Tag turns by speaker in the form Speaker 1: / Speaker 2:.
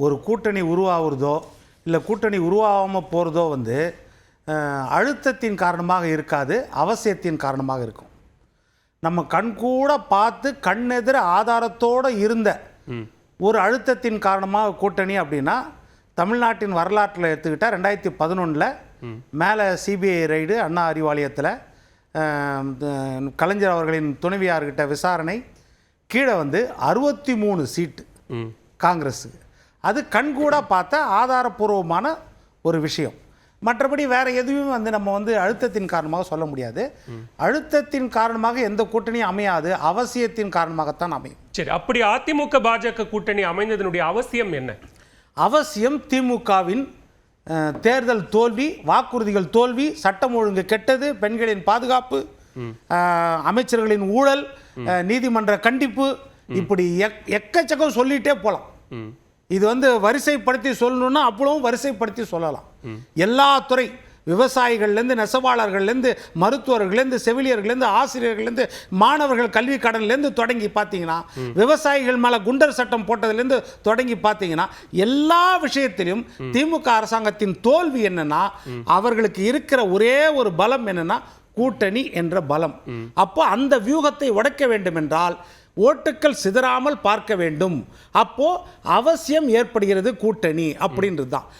Speaker 1: ஒரு கூட்டணி உருவாகிறதோ இல்லை கூட்டணி உருவாகாமல் போகிறதோ வந்து அழுத்தத்தின் காரணமாக இருக்காது, அவசியத்தின் காரணமாக இருக்கும். நம்ம கண்கூட பார்த்து கண்ணெதிர ஆதாரத்தோடு இருந்த ஒரு அழுத்தத்தின் காரணமாக கூட்டணி அப்படின்னா, தமிழ்நாட்டின் வரலாற்றில் எடுத்துக்கிட்டால் 2011 மேலே சிபிஐ ரைடு அண்ணா அறிவாலயத்தில் கலைஞர் அவர்களின் துணைவியார்கிட்ட விசாரணை, கீழே வந்து 63 சீட்டு காங்கிரஸுக்கு. அது கண்கூட பார்த்த ஆதாரபூர்வமான ஒரு விஷயம். மற்றபடி வேற எதுவும் வந்து நம்ம வந்து அழுத்தத்தின் காரணமாக சொல்ல முடியாது. அழுத்தத்தின் காரணமாக எந்த கூட்டணியும் அமையாது, அவசியத்தின் காரணமாகத்தான் அமையும்.
Speaker 2: சரி, அப்படி அதிமுக பாஜக கூட்டணி அமைந்ததனுடைய அவசியம் என்ன?
Speaker 1: அவசியம் திமுகவின் தேர்தல் தோல்வி, வாக்குறுதிகள் தோல்வி, சட்டம் ஒழுங்கு கெட்டது, பெண்களின் பாதுகாப்பு, அமைச்சர்களின் ஊழல், நீதிமன்ற கண்டிப்பு, இப்படி எக்கச்சக்கம் சொல்லிட்டே போகலாம். இது வந்து வரிசைப்படுத்தி சொல்லணும்னா அவ்வளவும் வரிசைப்படுத்தி சொல்லலாம். எல்லா துறை, விவசாயிகள்லேருந்து நெசவாளர்கள்லேருந்து மருத்துவர்கள்லேருந்து செவிலியர்கள்லேருந்து ஆசிரியர்கள்லேருந்து மாணவர்கள் கல்வி கடன்லேருந்து தொடங்கி பார்த்தீங்கன்னா, விவசாயிகள் மேலே குண்டர் சட்டம் போட்டதுலேருந்து தொடங்கி பார்த்தீங்கன்னா, எல்லா விஷயத்திலும் திமுக அரசாங்கத்தின் தோல்வி என்னன்னா, அவர்களுக்கு இருக்கிற ஒரே ஒரு பலம் என்னன்னா கூட்டணி என்ற பலம். அப்போ அந்த வியூகத்தை உடைக்க வேண்டும் என்றால் ஓட்டுக்கள் சிதறாமல் பார்க்க வேண்டும். அப்போ அவசியம் ஏற்படுகிறது கூட்டணி அப்படின்றது தான்.